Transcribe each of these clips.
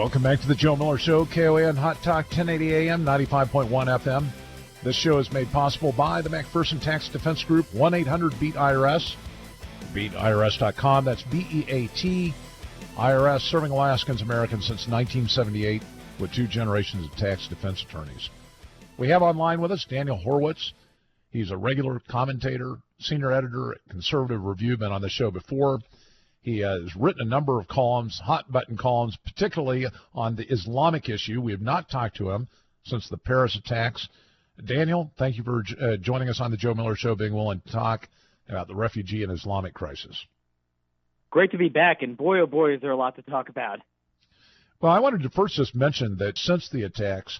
Welcome back to the Joe Miller Show, KOAN Hot Talk, 1080 AM, 95.1 FM. This show is made possible by the McPherson Tax Defense Group, 1-800-BEAT-IRS, BeatIRS.com. That's B-E-A-T, IRS, serving Alaskans, Americans since 1978 with 2 generations of tax defense attorneys. We have online with us Daniel Horowitz. He's a regular commentator, senior editor at Conservative Review, been on the show before. He has written a number of columns, hot-button columns, particularly on the Islamic issue. We have not talked to him since the Paris attacks. Daniel, thank you for joining us on the Joe Miller Show, being willing to talk about the refugee and Islamic crisis. Great to be back, and boy, oh boy, is there a lot to talk about. Well, I wanted to first just mention that since the attacks,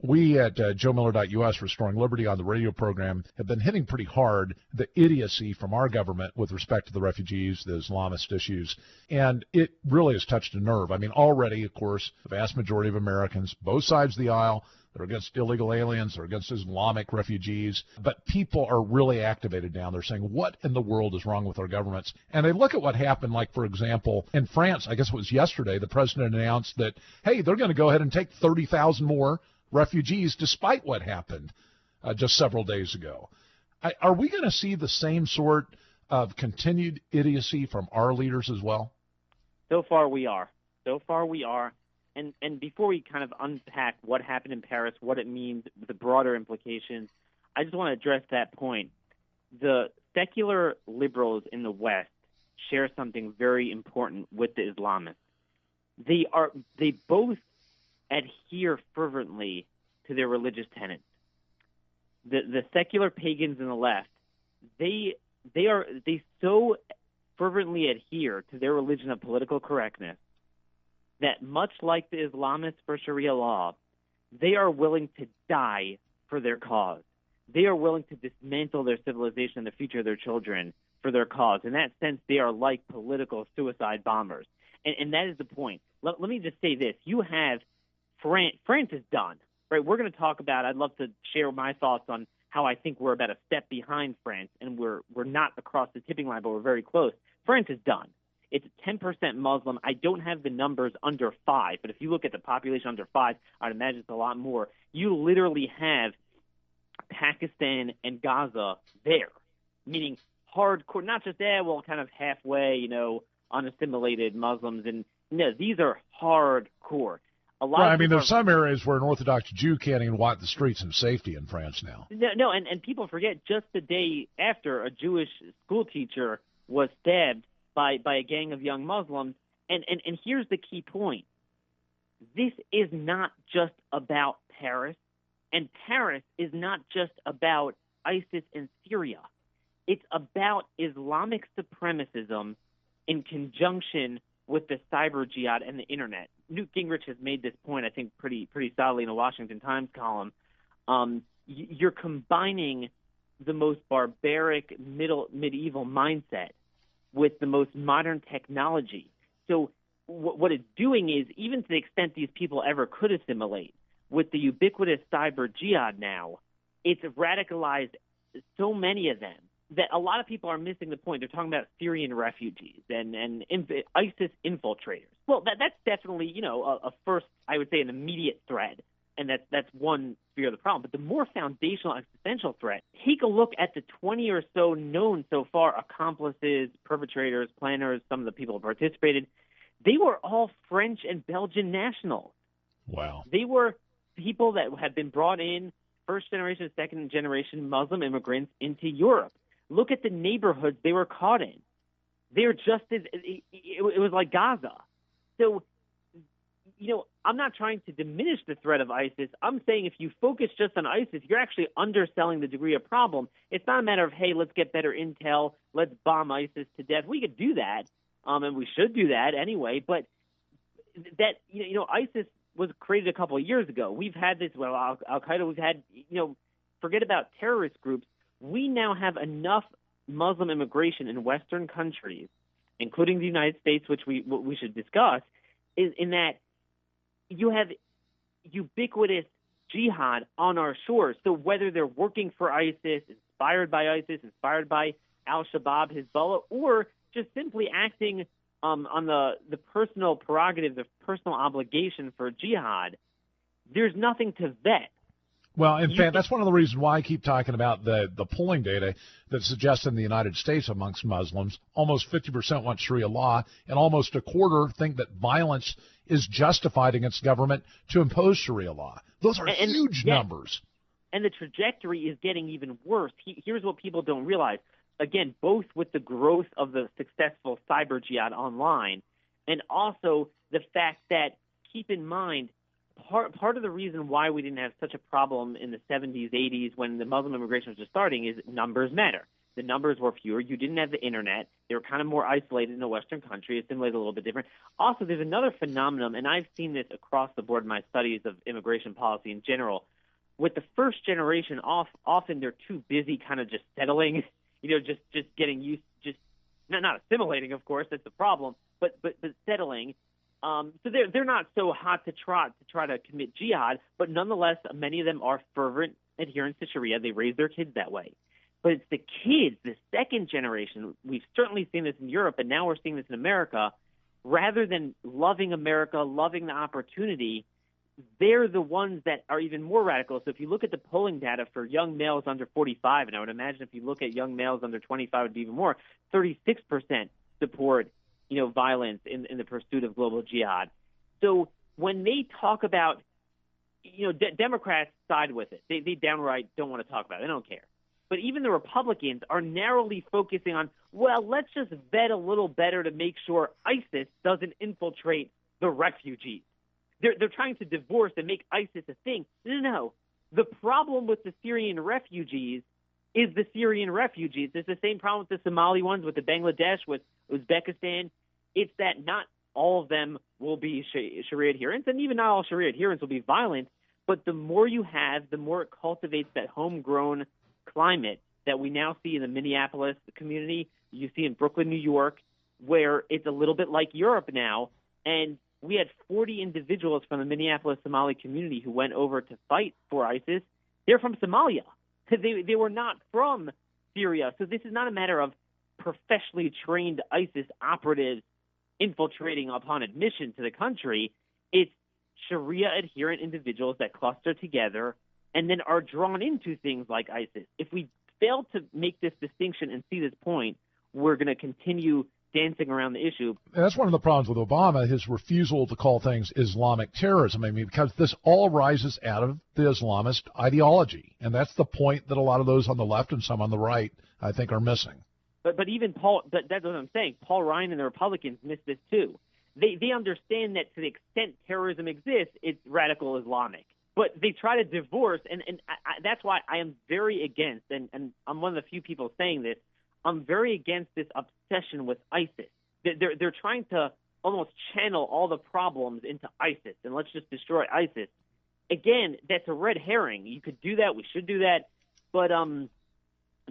we at joemiller.us, Restoring Liberty on the radio program, have been hitting pretty hard the idiocy from our government with respect to the refugees, the Islamist issues, and it really has touched a nerve. I mean, already, of course, the vast majority of Americans, both sides of the aisle, they're against illegal aliens, they're against Islamic refugees, but people are really activated now. They're saying, what in the world is wrong with our governments? And they look at what happened, like, for example, in France, I guess it was yesterday, the president announced that, hey, they're going to go ahead and take 30,000 more refugees, despite what happened just several days ago. Are we going to see the same sort of continued idiocy from our leaders as well? So far we are. And before we kind of unpack what happened in Paris, what it means, the broader implications, I just want to address that point. The secular liberals in the West share something very important with the Islamists. They both adhere fervently to their religious tenets. The secular pagans in the left, they so fervently adhere to their religion of political correctness that, much like the Islamists for Sharia law, they are willing to die for their cause. They are willing to dismantle their civilization and the future of their children for their cause. In that sense, they are like political suicide bombers. And that is the point. Let me just say this. You have France is done, right? We're going to talk about, I'd love to share my thoughts on how I think we're about a step behind France, and we're not across the tipping line, but we're very close. France is done. It's 10% Muslim. I don't have the numbers under 5, but if you look at the population under 5, I'd imagine it's a lot more. You literally have Pakistan and Gaza there, meaning hardcore, not just, kind of halfway, unassimilated Muslims. And no, these are hardcore. There's some areas where an Orthodox Jew can't even walk the streets in safety in France now. No, and people forget just the day after a Jewish school teacher was stabbed by a gang of young Muslims. And here's the key point. This is not just about Paris, and Paris is not just about ISIS in Syria. It's about Islamic supremacism in conjunction with the cyber jihad and the internet. Newt Gingrich has made this point, I think, pretty solidly in a Washington Times column. You're combining the most barbaric medieval mindset with the most modern technology. So what it's doing is, even to the extent these people ever could assimilate, with the ubiquitous cyber jihad now, it's radicalized so many of them that a lot of people are missing the point. They're talking about Syrian refugees and ISIS infiltrators. Well, that's definitely, a first, I would say, an immediate threat, and that's one sphere of the problem. But the more foundational existential threat, take a look at the 20 or so known so far accomplices, perpetrators, planners, some of the people who participated. They were all French and Belgian nationals. Wow. They were people that had been brought in, first generation, second generation Muslim immigrants into Europe. Look at the neighborhoods they were caught in. They're just as it was like Gaza. So, I'm not trying to diminish the threat of ISIS. I'm saying if you focus just on ISIS, you're actually underselling the degree of problem. It's not a matter of, hey, let's get better intel, let's bomb ISIS to death. We could do that, and we should do that anyway. But that, ISIS was created a couple of years ago. We've had this, Al-Qaeda, we've had, forget about terrorist groups. We now have enough Muslim immigration in Western countries, including the United States, which we should discuss, is in that you have ubiquitous jihad on our shores. So whether they're working for ISIS, inspired by ISIS, inspired by al-Shabaab, Hezbollah, or just simply acting on the personal prerogative, the personal obligation for jihad, there's nothing to vet. Well, in fact, that's one of the reasons why I keep talking about the polling data that suggests in the United States amongst Muslims, almost 50% want Sharia law, and almost a quarter think that violence is justified against government to impose Sharia law. Those are huge numbers. And the trajectory is getting even worse. Here's what people don't realize. Again, both with the growth of the successful cyber jihad online, and also the fact that, keep in mind, part of the reason why we didn't have such a problem in the 70s, 80s, when the Muslim immigration was just starting, is numbers matter. The numbers were fewer. You didn't have the internet. They were kind of more isolated in a Western country, assimilated a little bit different. Also, there's another phenomenon, and I've seen this across the board in my studies of immigration policy in general. With the first generation, often they're too busy kind of just settling, just getting used, just not assimilating, of course, that's the problem, but settling. So they're not so hot to try to commit jihad, but nonetheless, many of them are fervent adherents to Sharia. They raise their kids that way. But it's the kids, the second generation. We've certainly seen this in Europe, and now we're seeing this in America. Rather than loving America, loving the opportunity, they're the ones that are even more radical. So if you look at the polling data for young males under 45, and I would imagine if you look at young males under 25, it would be even more, 36% support violence in the pursuit of global jihad. So when they talk about, Democrats side with it. They downright don't want to talk about it. They don't care. But even the Republicans are narrowly focusing on, well, let's just vet a little better to make sure ISIS doesn't infiltrate the refugees. They're trying to divorce and make ISIS a thing. No. The problem with the Syrian refugees is the Syrian refugees. It's the same problem with the Somali ones, with the Bangladesh, with Uzbekistan. It's that not all of them will be Sharia adherents, and even not all Sharia adherents will be violent, but the more you have, the more it cultivates that homegrown climate that we now see in the Minneapolis community, you see in Brooklyn, New York, where it's a little bit like Europe now. And we had 40 individuals from the Minneapolis Somali community who went over to fight for ISIS. They're from Somalia. They were not from Syria. So this is not a matter of professionally trained ISIS operatives infiltrating upon admission to the country. It's Sharia adherent individuals that cluster together and then are drawn into things like ISIS. If we fail to make this distinction and see this point, we're going to continue dancing around the issue. And that's one of the problems with Obama, his refusal to call things Islamic terrorism. I mean, because this all arises out of the Islamist ideology. And that's the point that a lot of those on the left and some on the right, I think, are missing. But even Paul, that's what I'm saying. Paul Ryan and the Republicans miss this too. They understand that to the extent terrorism exists, it's radical Islamic. But they try to divorce, and that's why I am very against, and I'm one of the few people saying this, I'm very against this obsession with ISIS. They're trying to almost channel all the problems into ISIS, and let's just destroy ISIS. Again, that's a red herring. You could do that. We should do that. But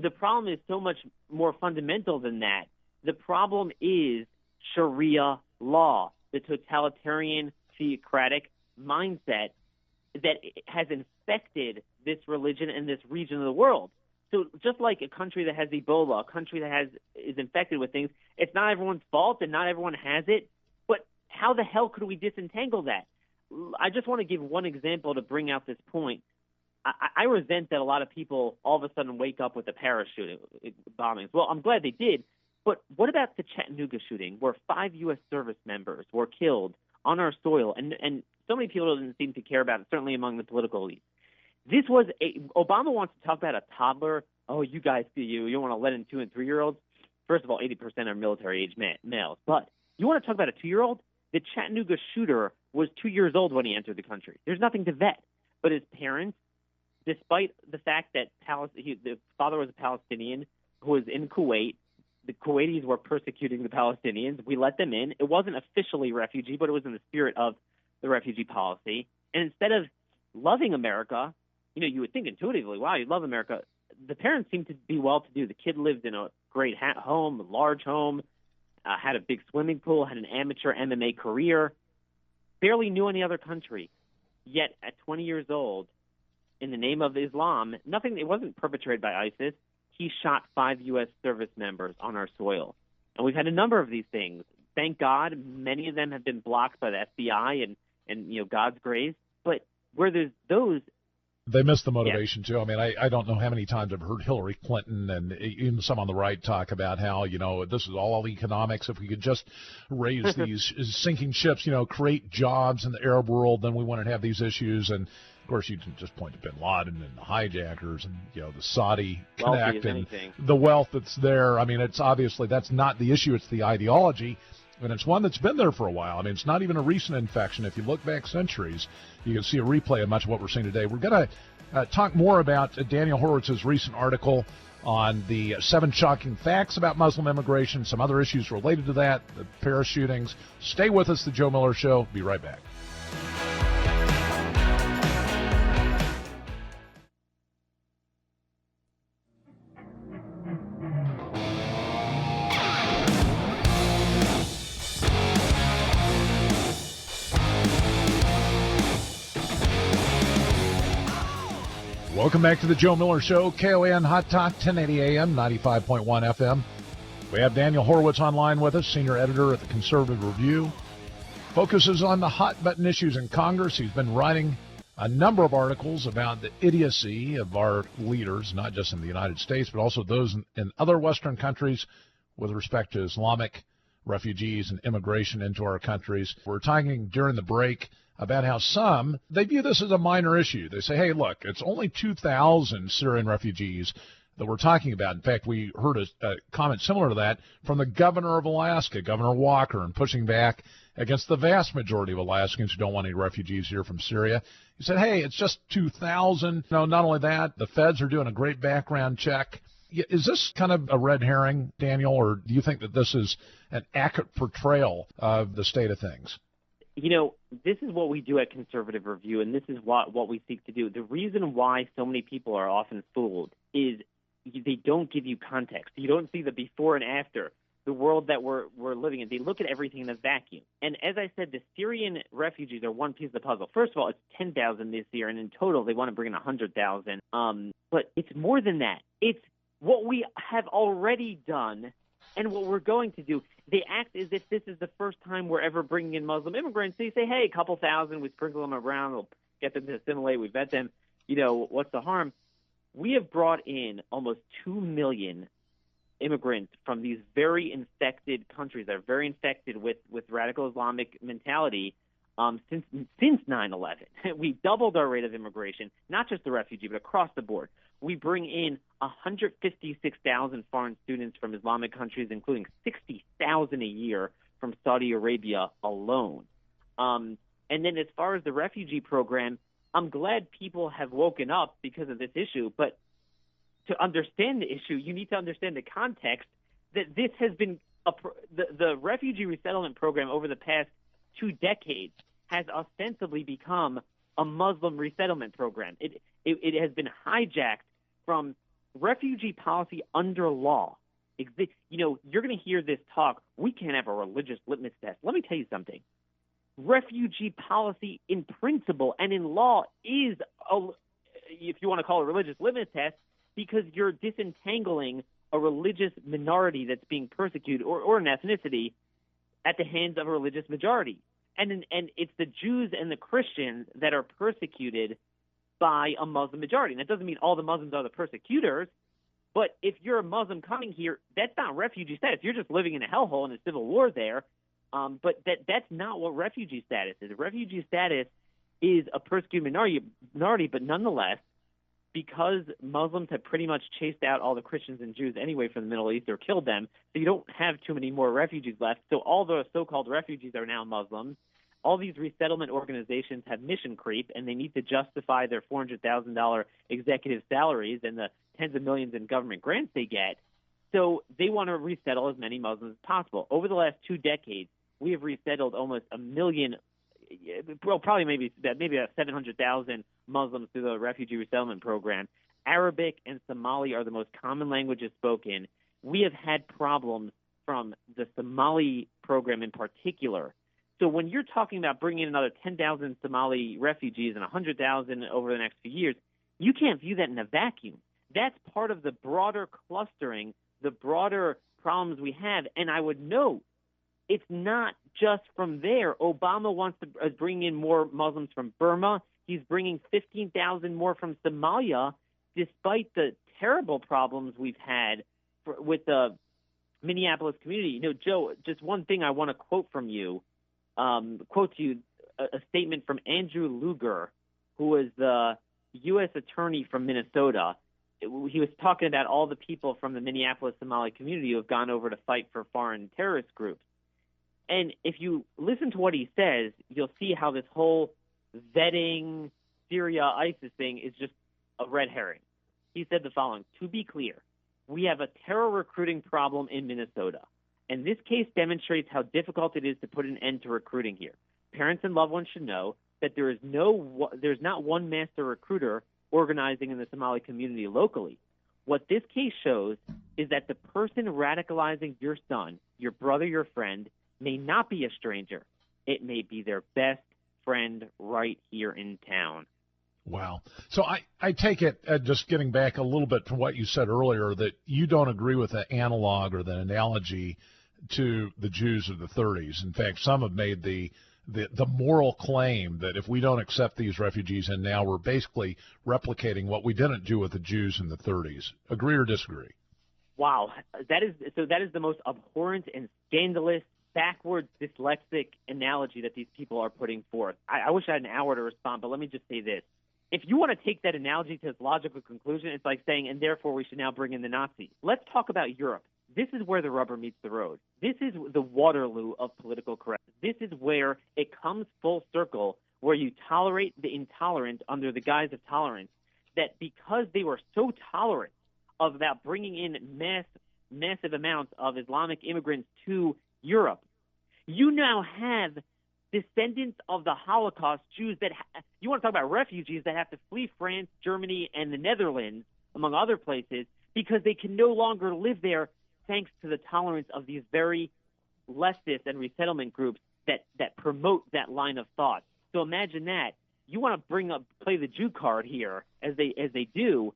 the problem is so much more fundamental than that. The problem is Sharia law, the totalitarian, theocratic mindset that has infected this religion and this region of the world. So just like a country that has Ebola, a country that is infected with things, it's not everyone's fault and not everyone has it. But how the hell could we disentangle that? I just want to give one example to bring out this point. I resent that a lot of people all of a sudden wake up with the Paris shooting, bombings. Well, I'm glad they did. But what about the Chattanooga shooting where 5 U.S. service members were killed on our soil? And so many people didn't seem to care about it, certainly among the political elite. This was Obama wants to talk about a toddler. Oh, you guys, you don't want to let in 2- and 3-year-olds. First of all, 80% are military-age males. But you want to talk about a 2-year-old? The Chattanooga shooter was 2 years old when he entered the country. There's nothing to vet. But his parents, despite the fact that the father was a Palestinian who was in Kuwait, the Kuwaitis were persecuting the Palestinians. We let them in. It wasn't officially refugee, but it was in the spirit of the refugee policy. And instead of loving America, you would think intuitively, wow, you love America. The parents seemed to be well-to-do. The kid lived in a great home, a large home, had a big swimming pool, had an amateur MMA career, barely knew any other country. Yet at 20 years old, in the name of Islam, it wasn't perpetrated by ISIS. He shot 5 U.S. service members on our soil. And we've had a number of these things. thank God, many of them have been blocked by the FBI and God's grace. But where there's those, they miss the motivation, too. I mean, I don't know how many times I've heard Hillary Clinton and even some on the right talk about how, this is all economics. If we could just raise these sinking ships, create jobs in the Arab world, then we wouldn't have these issues. And, of course, you can just point to bin Laden and the hijackers and, the Saudi connect and the wealth that's there. I mean, it's obviously that's not the issue. It's the ideology. And it's one that's been there for a while. I mean, it's not even a recent infection. If you look back centuries, you can see a replay of much of what we're seeing today. We're going to talk more about Daniel Horowitz's recent article on the 7 shocking facts about Muslim immigration, some other issues related to that, the Paris shootings. Stay with us, The Joe Miller Show. Be right back. Welcome back to the Joe Miller Show, KOAN Hot Talk, 1080 AM, 95.1 FM. We have Daniel Horowitz online with us, senior editor at the Conservative Review. Focuses on the hot-button issues in Congress. He's been writing a number of articles about the idiocy of our leaders, not just in the United States, but also those in other Western countries with respect to Islamic refugees and immigration into our countries. We're talking during the break about how they view this as a minor issue. They say, hey, look, it's only 2,000 Syrian refugees that we're talking about. In fact, we heard a comment similar to that from the governor of Alaska, Governor Walker, and pushing back against the vast majority of Alaskans who don't want any refugees here from Syria. He said, hey, it's just 2,000. No, not only that, the feds are doing a great background check. Is this kind of a red herring, Daniel, or do you think that this is an accurate portrayal of the state of things? This is what we do at Conservative Review, and this is what we seek to do. The reason why so many people are often fooled is they don't give you context. You don't see the before and after, the world that we're living in. They look at everything in a vacuum. And as I said, the Syrian refugees are one piece of the puzzle. First of all, it's 10,000 this year, and in total they want to bring in 100,000. But it's more than that. It's what we have already done and what we're going to do. They act as if this is the first time we're ever bringing in Muslim immigrants. They say, hey, a couple thousand, we sprinkle them around, we'll get them to assimilate, we vet them. What's the harm? We have brought in almost 2 million immigrants from these very infected countries that are very infected with radical Islamic mentality since 9/11. We doubled our rate of immigration, not just the refugee, but across the board. We bring in 156,000 foreign students from Islamic countries, including 60,000 a year from Saudi Arabia alone. And then as far as the refugee program, I'm glad people have woken up because of this issue. But to understand the issue, you need to understand the context that this has been the refugee resettlement program over the past 2 decades has ostensibly become a Muslim resettlement program. It has been hijacked from refugee policy under law. You're going to hear this talk. We can't have a religious litmus test. Let me tell you something. Refugee policy in principle and in law is, if you want to call it a religious litmus test, because you're disentangling a religious minority that's being persecuted or an ethnicity at the hands of a religious majority. And it's the Jews and the Christians that are persecuted by a Muslim majority. And that doesn't mean all the Muslims are the persecutors, but if you're a Muslim coming here, that's not refugee status. You're just living in a hellhole in a civil war there. But that's not what refugee status is. Refugee status is a persecuted minority, but nonetheless, because Muslims have pretty much chased out all the Christians and Jews anyway from the Middle East or killed them, so you don't have too many more refugees left. So all the so-called refugees are now Muslims. All these resettlement organizations have mission creep, and they need to justify their $400,000 executive salaries and the tens of millions in government grants they get. So they want to resettle as many Muslims as possible. Over the last 2 decades, we have resettled almost 1 million, well, probably maybe 700,000 Muslims through the refugee resettlement program. Arabic and Somali are the most common languages spoken. We have had problems from the Somali program in particular. So when you're talking about bringing in another 10,000 Somali refugees and 100,000 over the next few years, you can't view that in a vacuum. That's part of the broader clustering, the broader problems we have. And I would note, it's not just from there. Obama wants to bring in more Muslims from Burma. He's bringing 15,000 more from Somalia, despite the terrible problems we've had with the Minneapolis community. You know, Joe, just one thing I want to quote from you, quote to you a statement from Andrew Luger, who was the U.S. attorney from Minnesota. He was talking about all the people from the Minneapolis Somali community who have gone over to fight for foreign terrorist groups. And if you listen to what he says, you'll see how this whole vetting Syria ISIS thing is just a red herring. He said the following: to be clear, we have a terror recruiting problem in Minnesota, and this case demonstrates how difficult it is to put an end to recruiting here. Parents and loved ones should know that there's not one master recruiter organizing in the Somali community locally. What this case shows is that the person radicalizing your son, your brother, your friend, may not be a stranger. It may be their best friend right here in town. Wow. So I take it, just getting back a little bit to what you said earlier, that you don't agree with the analog or the analogy to the Jews of the 30s. In fact, some have made the moral claim that if we don't accept these refugees in now, we're basically replicating what we didn't do with the Jews in the 30s. Agree or disagree? Wow. That is the most abhorrent and scandalous, backwards, dyslexic analogy that these people are putting forth. I wish I had an hour to respond, but let me just say this. If you want to take that analogy to its logical conclusion, it's like saying, and therefore we should now bring in the Nazis. Let's talk about Europe. This is where the rubber meets the road. This is the Waterloo of political correctness. This is where it comes full circle, where you tolerate the intolerant under the guise of tolerance, that because they were so tolerant about bringing in massive amounts of Islamic immigrants to Europe, you now have descendants of the Holocaust, Jews that you want to talk about refugees that have to flee France, Germany, and the Netherlands, among other places, because they can no longer live there thanks to the tolerance of these very leftist and resettlement groups that promote that line of thought. So imagine that. You want to play the Jew card here, as they do.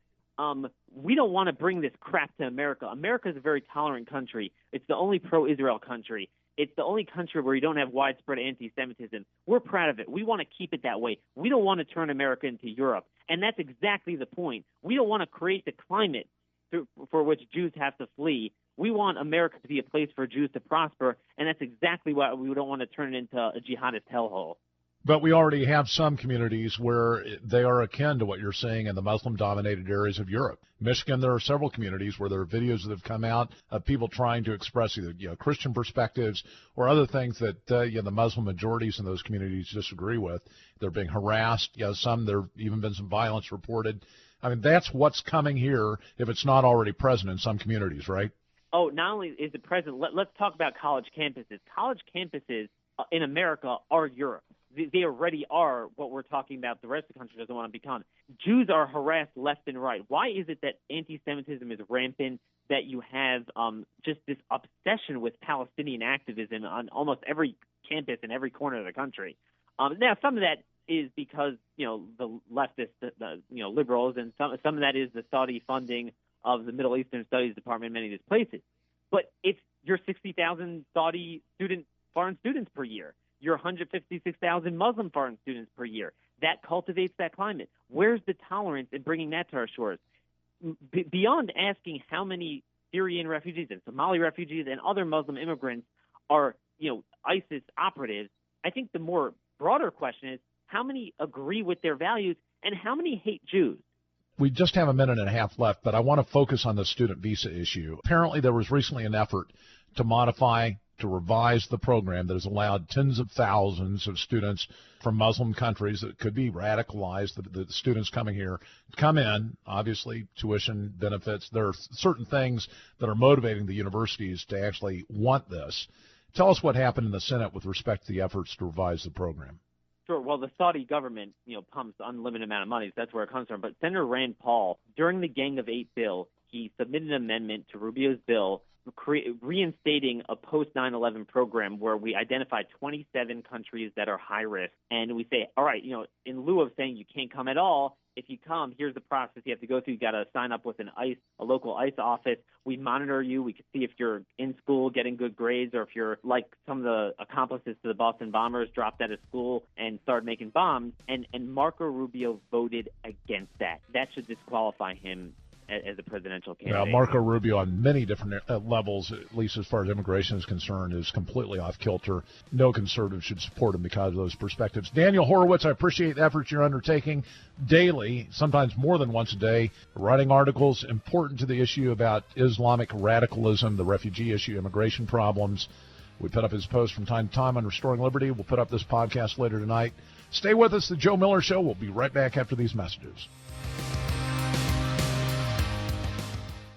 We don't want to bring this crap to America. America is a very tolerant country. It's the only pro-Israel country. It's the only country where you don't have widespread anti-Semitism. We're proud of it. We want to keep it that way. We don't want to turn America into Europe. And that's exactly the point. We don't want to create the climate for which Jews have to flee. We want America to be a place for Jews to prosper, and that's exactly why we don't want to turn it into a jihadist hellhole. But we already have some communities where they are akin to what you're saying in the Muslim-dominated areas of Europe. Michigan, there are several communities where there are videos that have come out of people trying to express either Christian perspectives or other things that the Muslim majorities in those communities disagree with. They're being harassed. Some there have even been some violence reported. I mean, that's what's coming here if it's not already present in some communities, right? Oh, not only is it present, let's talk about college campuses. College campuses in America are Europe. They already are what we're talking about. The rest of the country doesn't want to become. Jews are harassed left and right. Why is it that anti-Semitism is rampant, that you have just this obsession with Palestinian activism on almost every campus in every corner of the country? Now, some of that is because, the leftist, liberals, and some of that is the Saudi funding of the Middle Eastern Studies Department in many of these places. But it's your 60,000 Saudi foreign students per year. Your 156,000 Muslim foreign students per year. That cultivates that climate. Where's the tolerance in bringing that to our shores? Beyond asking how many Syrian refugees and Somali refugees and other Muslim immigrants are, ISIS operatives, I think the more broader question is how many agree with their values and how many hate Jews? We just have a minute and a half left, but I want to focus on the student visa issue. Apparently there was recently an effort to revise the program that has allowed tens of thousands of students from Muslim countries that could be radicalized, the students coming here, come in, obviously tuition benefits. There are certain things that are motivating the universities to actually want this. Tell us what happened in the Senate with respect to the efforts to revise the program. Sure. Well, the Saudi government, pumps unlimited amount of money. So that's where it comes from. But Senator Rand Paul, during the Gang of Eight bill, he submitted an amendment to Rubio's bill reinstating a post-9/11 program where we identified 27 countries that are high risk. And we say, all right, in lieu of saying you can't come at all, if you come, here's the process you have to go through. You got to sign up with a local ICE office. We monitor you. We can see if you're in school getting good grades, or if you're like some of the accomplices to the Boston bombers, dropped out of school and started making bombs. And Marco Rubio voted against that. That should disqualify him as a presidential candidate. Marco Rubio on many different levels, at least as far as immigration is concerned, is completely off kilter. No conservative should support him because of those perspectives. Daniel Horowitz, I appreciate the efforts you're undertaking daily, sometimes more than once a day, writing articles important to the issue about Islamic radicalism, the refugee issue, immigration problems. We put up his posts from time to time on Restoring Liberty. We'll put up this podcast later tonight. Stay with us, The Joe Miller Show. We'll be right back after these messages.